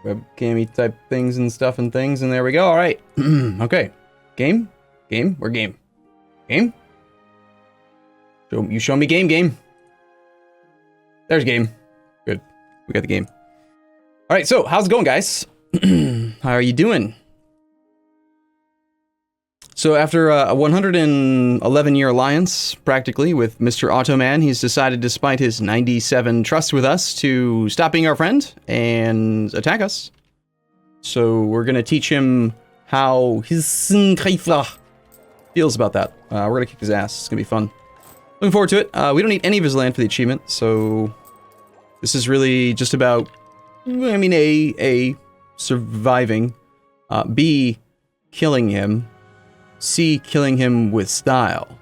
webcammy type things and stuff and things, and there we go. All right. Okay. Game? Game? We're game. Game? You show me game. There's game. Good. We got the game. All right, so how's it going, guys? How are you doing? So after a 111-year alliance, practically, with Mr. Ottoman, he's decided, despite his 97 trust with us, to stop being our friend and attack us. So we're going to teach him how Hisn Kayfa feels about that. We're going to kick his ass. It's going to be fun. Looking forward to it. We don't need any of his land for the achievement, so this is really just about, I mean, A, surviving, B, killing him, C, killing him with style.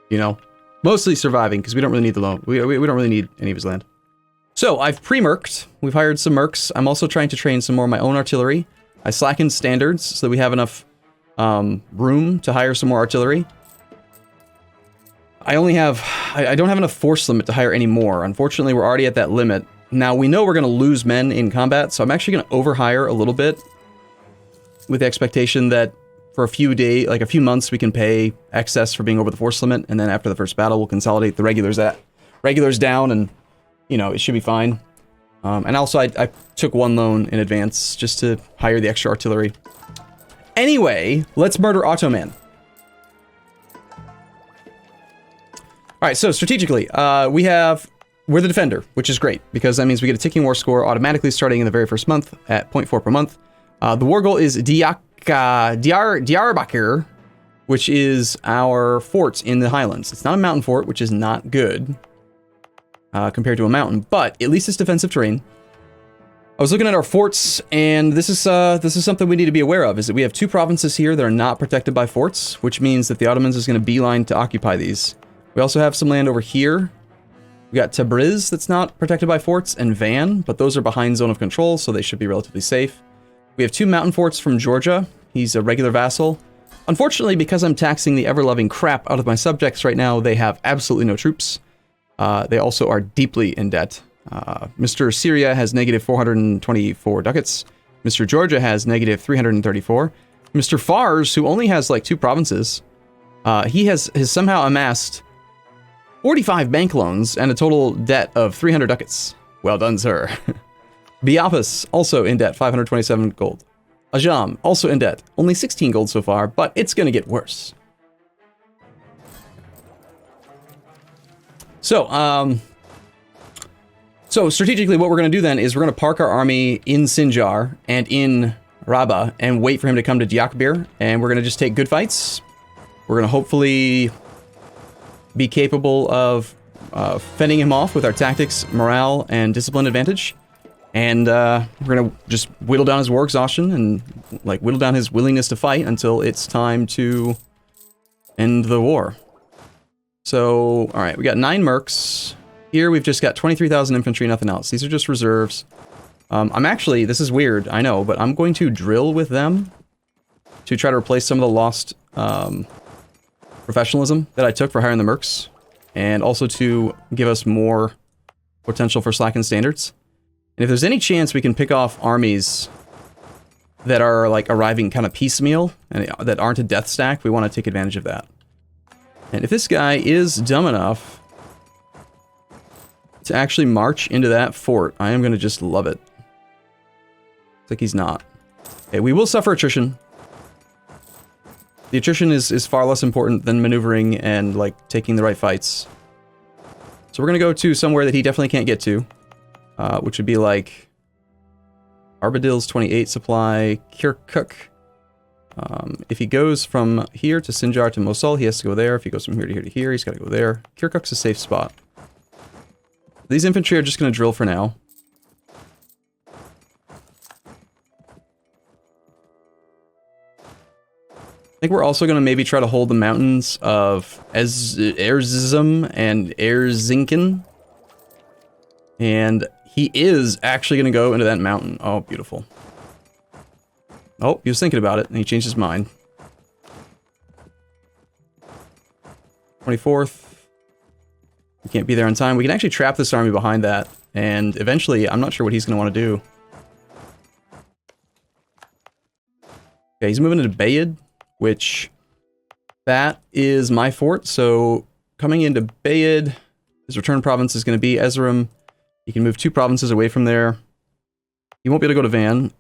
You know, mostly surviving, because we don't really need the loan. We don't really need any of his land. So, I've pre-merked. We've hired some mercs. I'm also trying to train some more of my own artillery. I slackened standards so that we have enough room to hire some more artillery. I don't have enough force limit to hire any more. Unfortunately, we're already at that limit. Now, we know we're going to lose men in combat, so I'm actually going to overhire a little bit with the expectation that for a few days, like a few months, we can pay excess for being over the force limit, and then after the first battle, we'll consolidate the regulars down, and, you know, it should be fine. And also, I took one loan in advance just to hire the extra artillery. Anyway, let's murder Ottoman. All right, so strategically, we're the defender, which is great, because that means we get a ticking war score automatically starting in the very first month at 0.4 per month. The war goal is Diyarbakir, which is our fort in the Highlands. It's not a mountain fort, which is not good compared to a mountain, but at least it's defensive terrain. I was looking at our forts, and this is something we need to be aware of, is that we have two provinces here that are not protected by forts, which means that the Ottomans is going to beeline to occupy these. We also have some land over here. We got Tabriz that's not protected by forts, and Van, but those are behind zone of control, so they should be relatively safe. We have two mountain forts from Georgia. He's a regular vassal. Unfortunately, because I'm taxing the ever-loving crap out of my subjects right now, they have absolutely no troops. They also are deeply in debt. Mr. Syria has negative 424 ducats. Mr. Georgia has negative 334. Mr. Fars, who only has like 2 provinces, he has somehow amassed 45 bank loans and a total debt of 300 ducats. Well done, sir. Biapis, also in debt, 527 gold. Ajam, also in debt, only 16 gold so far, but it's gonna get worse. So strategically what we're gonna do then is we're gonna park our army in Sinjar and in Rabba and wait for him to come to Diyarbakir, and we're gonna just take good fights. We're gonna hopefully be capable of fending him off with our tactics, morale, and discipline advantage. And we're gonna just whittle down his war exhaustion and like whittle down his willingness to fight until it's time to end the war. So, all right, we got 9 mercs. Here we've just got 23,000 infantry, nothing else. These are just reserves. I'm actually, this is weird, I know, but I'm going to drill with them to try to replace some of the lost professionalism that I took for hiring the mercs, and also to give us more potential for slackened standards. And if there's any chance we can pick off armies that are like arriving kind of piecemeal and that aren't a death stack, we want to take advantage of that. And if this guy is dumb enough to actually march into that fort, I am going to just love it. It's like he's not. Okay, we will suffer attrition. The attrition is far less important than maneuvering and, like, taking the right fights. So we're going to go to somewhere that he definitely can't get to, which would be, like, Arbadil's 28 supply, Kirkuk. If he goes from here to Sinjar to Mosul, he has to go there. If he goes from here to here to here, he's got to go there. Kirkuk's a safe spot. These infantry are just going to drill for now. I think we're also going to maybe try to hold the mountains of Erzim and Erzincan. And he is actually going to go into that mountain. Oh, beautiful. Oh, he was thinking about it, and he changed his mind. 24th. We can't be there on time. We can actually trap this army behind that, and eventually, I'm not sure what he's going to want to do. Okay, he's moving into Bayid, which that is my fort. So coming into Bayid, his return province is going to be Ezram. He can move 2 provinces away from there. He won't be able to go to Van.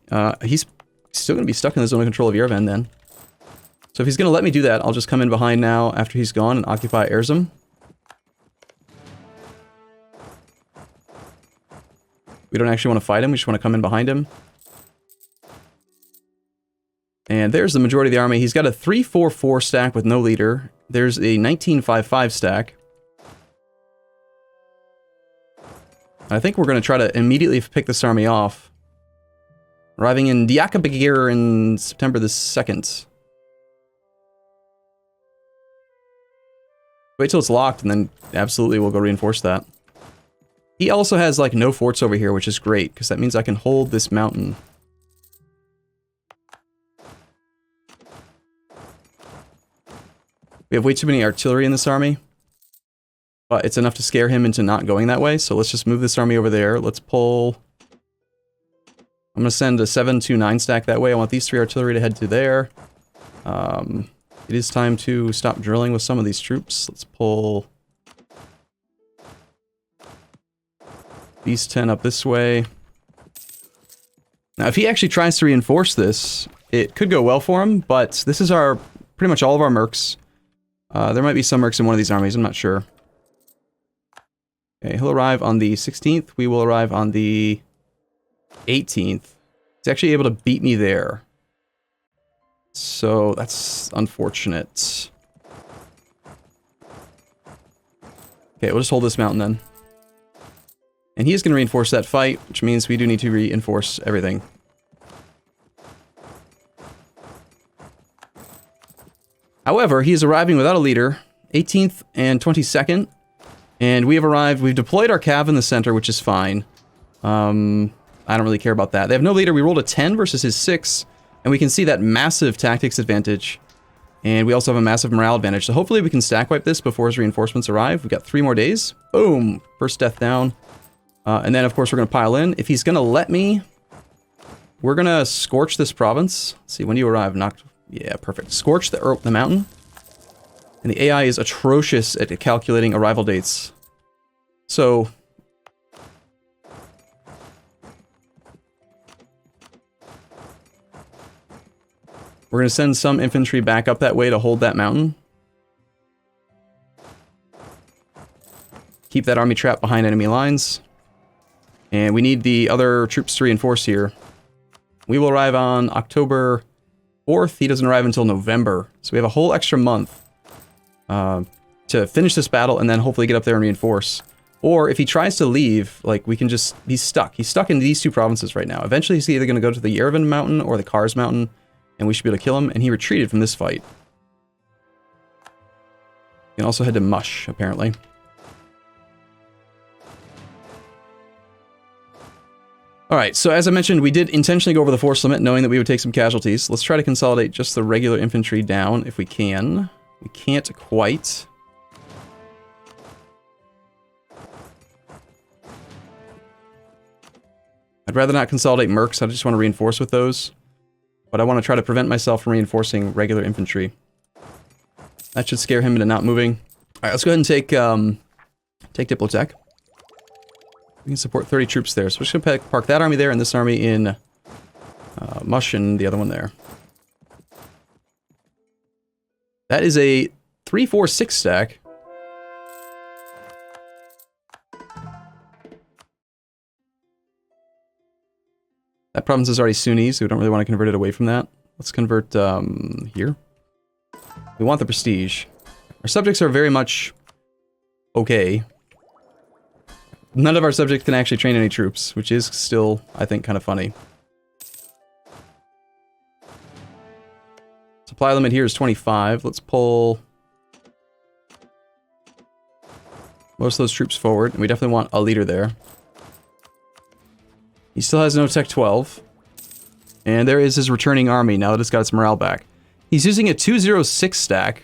He's still going to be stuck in the zone of control of Yerevan then. So if he's going to let me do that, I'll just come in behind now after he's gone and occupy Erzum. We don't actually want to fight him, we just want to come in behind him. And there's the majority of the army. He's got a 3-4-4 stack with no leader. There's a 19-5-5 stack. I think we're going to try to immediately pick this army off. Arriving in Diakabagir in September the 2nd. Wait till it's locked and then absolutely we'll go reinforce that. He also has like no forts over here, which is great because that means I can hold this mountain. We have way too many artillery in this army. But it's enough to scare him into not going that way, so let's just move this army over there. Let's pull... I'm going to send a 7-2-9 stack that way. I want these 3 artillery to head to there. It is time to stop drilling with some of these troops. Let's pull... these 10 up this way. Now, if he actually tries to reinforce this, it could go well for him, but this is our... pretty much all of our mercs. There might be some mercs in one of these armies, I'm not sure. Okay, he'll arrive on the 16th. We will arrive on the 18th. He's actually able to beat me there. So, that's unfortunate. Okay, we'll just hold this mountain then. And he is going to reinforce that fight, which means we do need to reinforce everything. However, he is arriving without a leader, 18th and 22nd. And we have arrived, we've deployed our cav in the center, which is fine. I don't really care about that. They have no leader, we rolled a 10 versus his 6, and we can see that massive tactics advantage. And we also have a massive morale advantage, so hopefully we can stack wipe this before his reinforcements arrive. We've got 3 more days. Boom! First death down. And then, of course, we're going to pile in. If he's going to let me, we're going to scorch this province. Let's see, when do you arrive? Yeah, perfect. Scorch the mountain. And the AI is atrocious at calculating arrival dates. So... we're going to send some infantry back up that way to hold that mountain. Keep that army trapped behind enemy lines. And we need the other troops to reinforce here. We will arrive on October 4th. He doesn't arrive until November. So we have a whole extra month to finish this battle and then hopefully get up there and reinforce. Or if he tries to leave, like, we can just... he's stuck. He's stuck in these 2 provinces right now. Eventually he's either going to go to the Yerevan mountain or the Kars mountain, and we should be able to kill him, and he retreated from this fight. You can also head to Mush, apparently. Alright, so as I mentioned, we did intentionally go over the force limit, knowing that we would take some casualties. Let's try to consolidate just the regular infantry down, if we can. We can't quite. I'd rather not consolidate mercs, I just want to reinforce with those. But I want to try to prevent myself from reinforcing regular infantry. That should scare him into not moving. Alright, let's go ahead and take Diplotech. We can support 30 troops there. So we're just going to park that army there and this army in Mush and the other one there. That is a 3-4-6 stack. That province is already Sunni, so we don't really want to convert it away from that. Let's convert here. We want the prestige. Our subjects are very much okay. None of our subjects can actually train any troops, which is still, I think, kind of funny. Supply limit here is 25. Let's pull most of those troops forward, and we definitely want a leader there. He still has no Tech 12. And there is his returning army, now that it's got its morale back. He's using a 206 stack.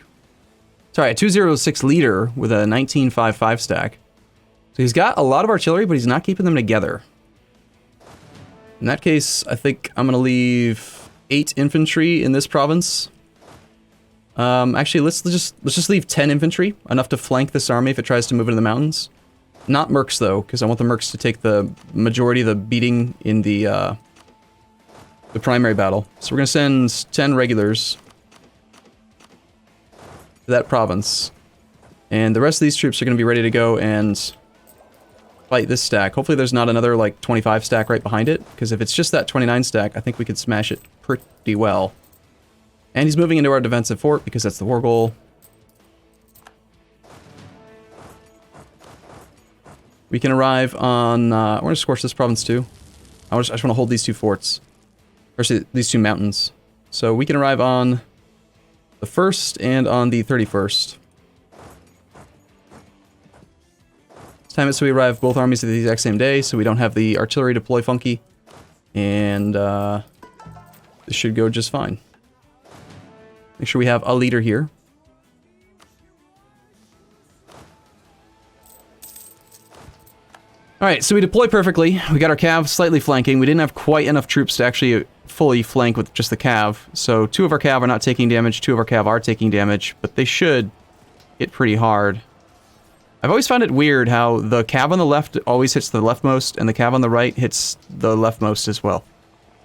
Sorry, a 206 leader with a 1955 stack. So he's got a lot of artillery, but he's not keeping them together. In that case, I think I'm going to leave 8 infantry in this province. Actually, let's just leave 10 infantry, enough to flank this army if it tries to move into the mountains. Not mercs though, because I want the mercs to take the majority of the beating in the primary battle. So we're gonna send 10 regulars to that province, and the rest of these troops are gonna be ready to go and fight this stack. Hopefully there's not another like 25 stack right behind it, because if it's just that 29 stack, I think we could smash it pretty well. And he's moving into our defensive fort because that's the war goal. We can arrive on... we're going to scorch this province too. I just want to hold these 2 forts. Or these 2 mountains. So we can arrive on the 1st and on the 31st. Let's time it so we arrive both armies at the exact same day, so we don't have the artillery deploy funky. And this should go just fine. Make sure we have a leader here. Alright, so we deploy perfectly. We got our cav slightly flanking. We didn't have quite enough troops to actually fully flank with just the cav. So 2 of our cav are not taking damage, 2 of our cav are taking damage, but they should hit pretty hard. I've always found it weird how the cav on the left always hits the leftmost, and the cav on the right hits the leftmost as well.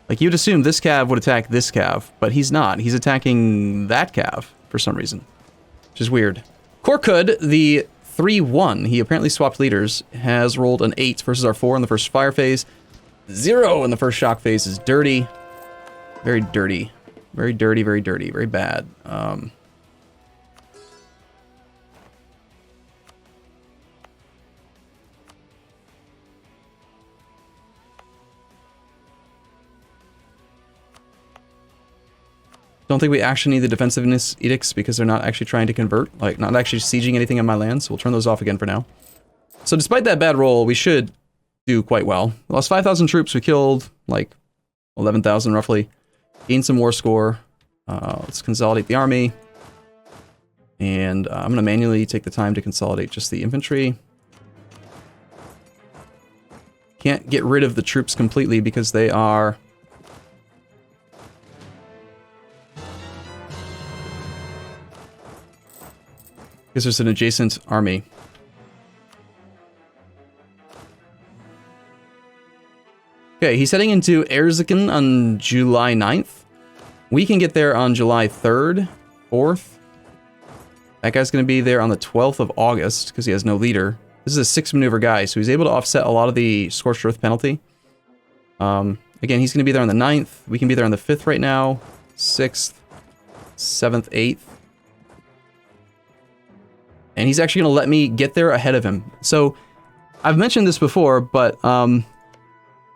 Like, you'd assume this cav would attack this cav, but he's not. He's attacking that cav for some reason, which is weird. Korkud, the 3-1, he apparently swapped leaders, has rolled an 8 versus our 4 in the first fire phase. 0 in the first shock phase is dirty. Very dirty. Very dirty, very dirty, very bad. Don't think we actually need the defensiveness edicts because they're not actually trying to convert, like not actually sieging anything on my land, so we'll turn those off again for now. So despite that bad roll, we should do quite well. We lost 5,000 troops, we killed like 11,000 roughly, gained some war score. Let's consolidate the army. And I'm going to manually take the time to consolidate just the infantry. Can't get rid of the troops completely because they are... because there's an adjacent army. Okay, he's heading into Erzincan on July 9th. We can get there on July 3rd, 4th. That guy's going to be there on the 12th of August because he has no leader. This is a 6 maneuver guy, so he's able to offset a lot of the Scorched Earth penalty. Again, he's going to be there on the 9th. We can be there on the 5th right now, 6th, 7th, 8th. And he's actually going to let me get there ahead of him. So, I've mentioned this before, but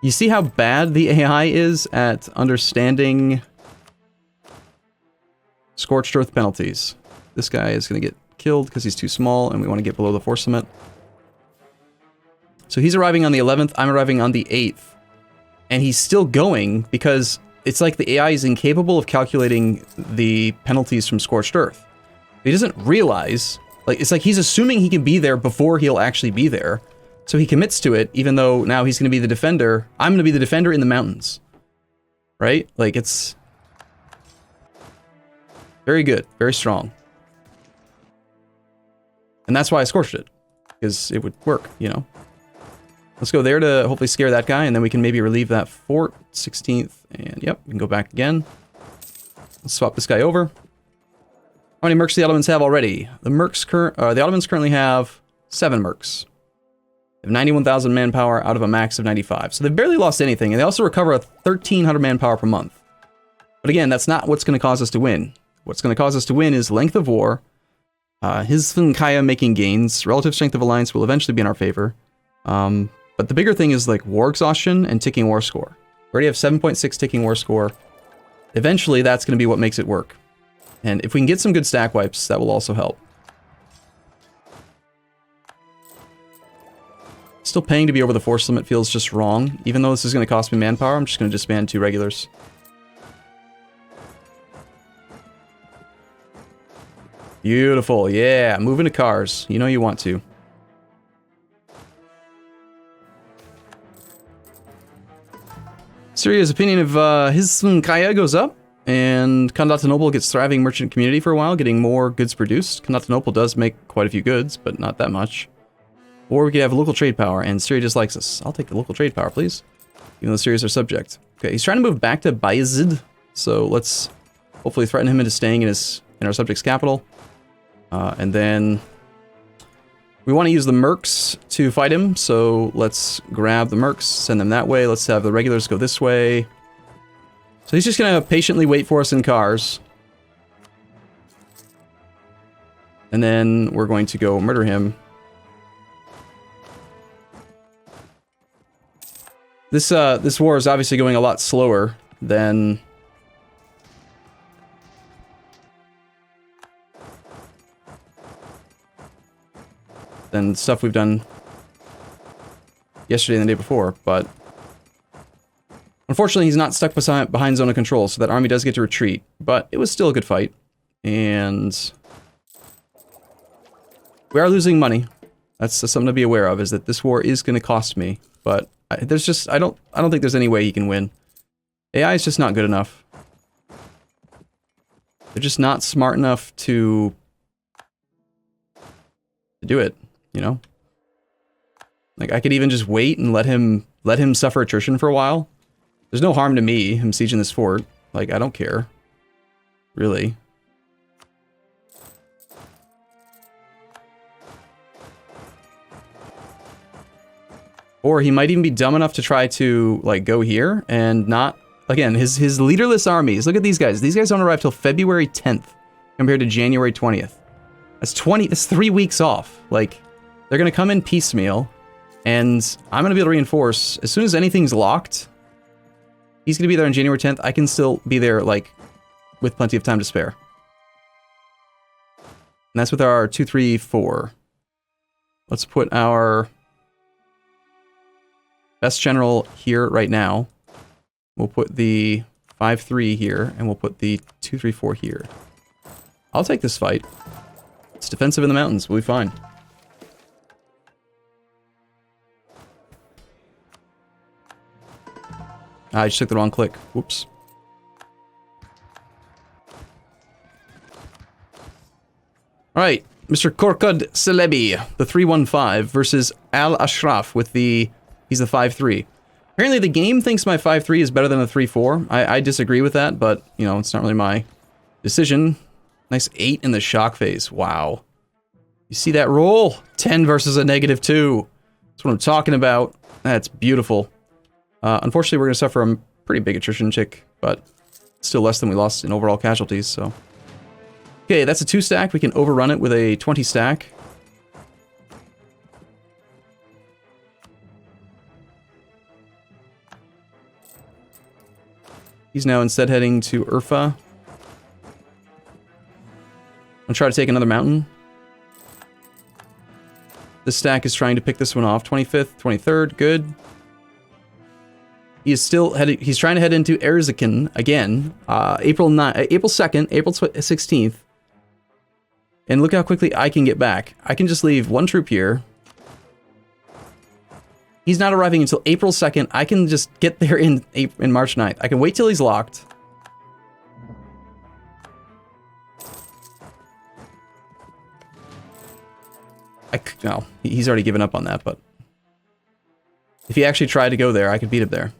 you see how bad the AI is at understanding Scorched Earth penalties. This guy is going to get killed because he's too small, and we want to get below the force limit. So he's arriving on the 11th, I'm arriving on the 8th. And he's still going because it's like the AI is incapable of calculating the penalties from Scorched Earth. He doesn't realize... like, it's like he's assuming he can be there before he'll actually be there. So he commits to it, even though now he's going to be the defender. I'm going to be the defender in the mountains. Right? Like, it's... very good. Very strong. And that's why I scorched it. Because it would work, you know? Let's go there to hopefully scare that guy, and then we can maybe relieve that fort. 16th, and yep, we can go back again. Let's swap this guy over. How many mercs do the Ottomans have already? The Ottomans currently have 7 mercs. They have 91,000 manpower out of a max of 95. So they've barely lost anything, and they also recover 1,300 manpower per month. But again, that's not what's going to cause us to win. What's going to cause us to win is length of war, Hisn Kayfa making gains, relative strength of alliance will eventually be in our favor. But the bigger thing is like war exhaustion and ticking war score. We already have 7.6 ticking war score. Eventually, that's going to be what makes it work. And if we can get some good stack wipes, that will also help. Still paying to be over the force limit feels just wrong. Even though this is going to cost me manpower, I'm just going to disband 2 regulars. Beautiful, yeah. Move into cars. You know you want to. Syria's opinion of Hisn Kayfa goes up, and Constantinople gets thriving merchant community for a while, getting more goods produced. Constantinople does make quite a few goods, but not that much. Or we could have local trade power, and Syria dislikes us. I'll take the local trade power, please. Even though Syria's our subject. Okay, he's trying to move back to Bayezid, so let's hopefully threaten him into staying in our subject's capital. And then we want to use the mercs to fight him, so let's grab the mercs, send them that way. Let's have the regulars go this way. So he's just going to patiently wait for us in cars. And then we're going to go murder him. This war is obviously going a lot slower than stuff we've done yesterday and the day before, but unfortunately he's not stuck behind zone of control, so that army does get to retreat, but it was still a good fight, and we are losing money. That's something to be aware of, is that this war is going to cost me, but there's just, I don't think there's any way he can win. AI is just not good enough. They're just not smart enough to do it. You know, like I could even just wait and let him suffer attrition for a while. There's no harm to me, him sieging this fort. Like, I don't care, really. Or he might even be dumb enough to try to like go here and not, again, his leaderless armies. Look at these guys. These guys don't arrive till February 10th compared to January 20th. That's 3 weeks off. Like, they're going to come in piecemeal, and I'm going to be able to reinforce. As soon as anything's locked, he's going to be there on January 10th. I can still be there, like, with plenty of time to spare. And that's with our 2, 3, 4. Let's put our best general here right now. We'll put the 5, 3 here, and we'll put the 2, 3, 4 here. I'll take this fight. It's defensive in the mountains. We'll be fine. I just took the wrong click. Whoops. Alright, Mr. Korkud Celebi, the 315, versus Al Ashraf with the... He's the 5-3. Apparently the game thinks my 5-3 is better than a 3-4. I disagree with that, but, you know, it's not really my decision. Nice 8 in the shock phase. Wow. You see that roll? 10 versus a -2. That's what I'm talking about. That's beautiful. Unfortunately, we're going to suffer a pretty big attrition tick, but still less than we lost in overall casualties, so... Okay, that's a 2 stack. We can overrun it with a 20 stack. He's now instead heading to Urfa. I'll try to take another mountain. This stack is trying to pick this one off. 25th, 23rd, good. He is still heading. He's trying to head into Erzincan again. April 2nd, April 16th. And look how quickly I can get back. I can just leave 1 troop here. He's not arriving until April 2nd. I can just get there in March 9th. I can wait till he's locked. No, he's already given up on that, but... If he actually tried to go there, I could beat him there.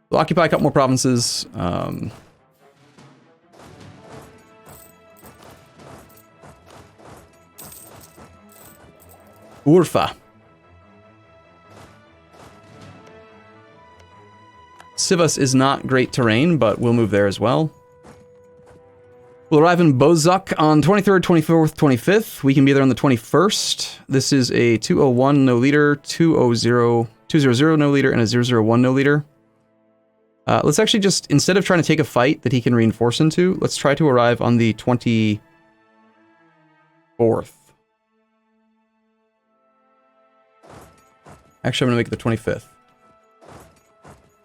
We'll occupy a couple more provinces. Urfa. Sivas is not great terrain, but we'll move there as well. We'll arrive in Bozak on 23rd, 24th, 25th. We can be there on the 21st. This is a 201 no leader, 200 no leader, and a 001 no leader. Let's actually just, instead of trying to take a fight that he can reinforce into, let's try to arrive on the 24th. Actually, I'm gonna make it the 25th.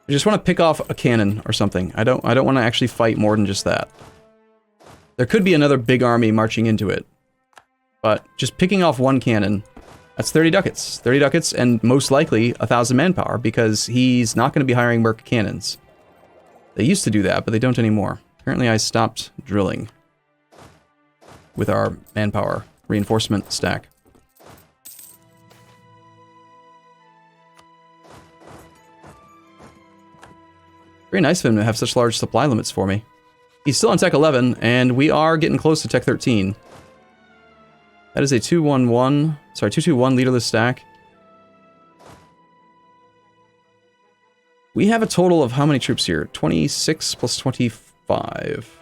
I just want to pick off a cannon or something. I don't want to actually fight more than just that. There could be another big army marching into it, but just picking off one cannon That's 30 ducats. 30 ducats and most likely 1,000 manpower because he's not going to be hiring merc cannons. They used to do that, but they don't anymore. Apparently I stopped drilling with our manpower reinforcement stack. Very nice of him to have such large supply limits for me. He's still on Tech 11, and we are getting close to Tech 13. That is a 221 leaderless stack. We have a total of how many troops here? 26 plus 25.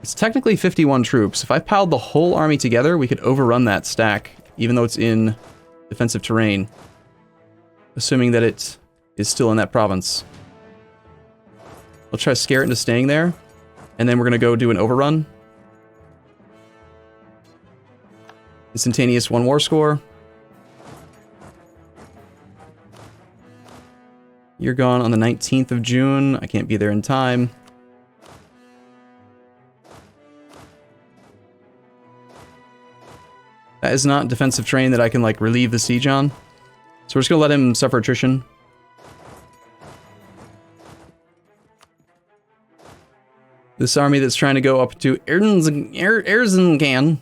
It's technically 51 troops. If I piled the whole army together, we could overrun that stack, even though it's in defensive terrain. Assuming that it is still in that province. We'll try to scare it into staying there, and then we're going to go do an overrun. Instantaneous 1 war score. You're gone on the 19th of June. I can't be there in time. That is not defensive terrain that I can, like, relieve the siege on. So we're just going to let him suffer attrition. This army that's trying to go up to Erzincan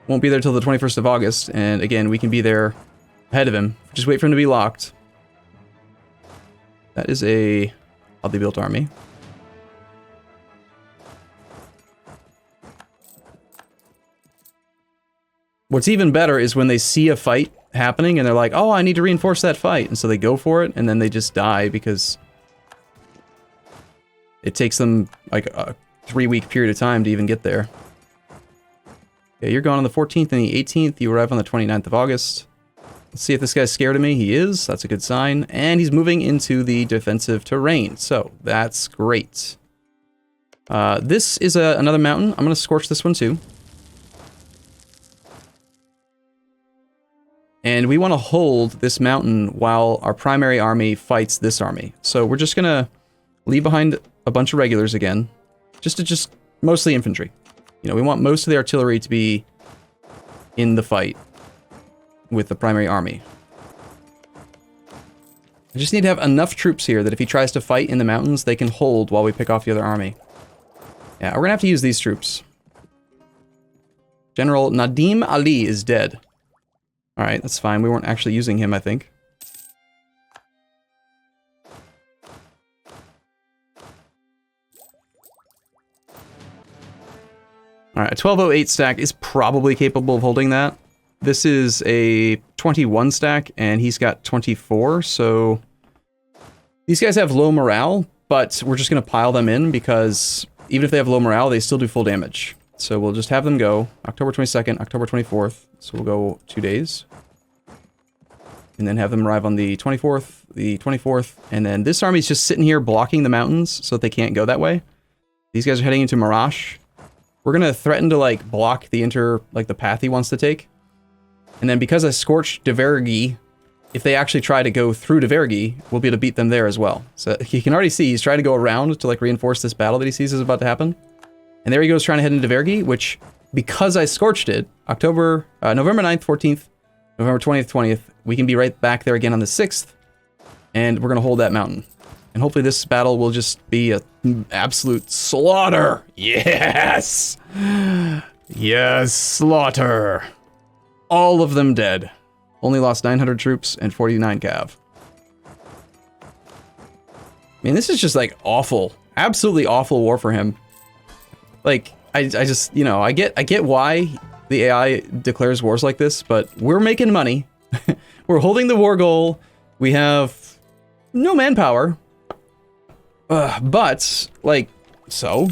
won't be there till the 21st of August, and again, we can be there ahead of him. Just wait for him to be locked. That is a oddly built army. What's even better is when they see a fight happening and they're like, oh, I need to reinforce that fight. And so they go for it, and then they just die because it takes them like a 3-week period of time to even get there. Okay, you're gone on the 14th and the 18th. You arrive on the 29th of August. Let's see if this guy's scared of me. He is. That's a good sign. And he's moving into the defensive terrain. So that's great. This is another mountain. I'm going to scorch this one too. And we want to hold this mountain while our primary army fights this army. So we're just going to leave behind a bunch of regulars again. Just mostly infantry. You know, we want most of the artillery to be in the fight with the primary army. I just need to have enough troops here that if he tries to fight in the mountains, they can hold while we pick off the other army. Yeah, we're gonna have to use these troops. General Nadim Ali is dead. Alright, that's fine. We weren't actually using him, I think. Alright, a 1208 stack is probably capable of holding that. This is a 21 stack, and he's got 24, so... These guys have low morale, but we're just going to pile them in, because even if they have low morale, they still do full damage. So we'll just have them go October 22nd, October 24th, so we'll go 2 days. And then have them arrive on the 24th, the 24th, and then this army's just sitting here blocking the mountains so that they can't go that way. These guys are heading into Marash. We're gonna threaten to, like, block the the path he wants to take. And then because I scorched Devergi, if they actually try to go through Devergi, we'll be able to beat them there as well. So you can already see he's trying to go around to, like, reinforce this battle that he sees is about to happen. And there he goes trying to head into Devergi, which, because I scorched it, November 9th, 14th, November 20th, 20th, we can be right back there again on the 6th, and we're gonna hold that mountain. And hopefully this battle will just be an absolute slaughter. Yes! Yes, slaughter. All of them dead. Only lost 900 troops and 49 cav. I mean, this is just, like, awful. Absolutely awful war for him. Like, I just, you know, I get why the AI declares wars like this, but we're making money. We're holding the war goal. We have no manpower. But, like, so,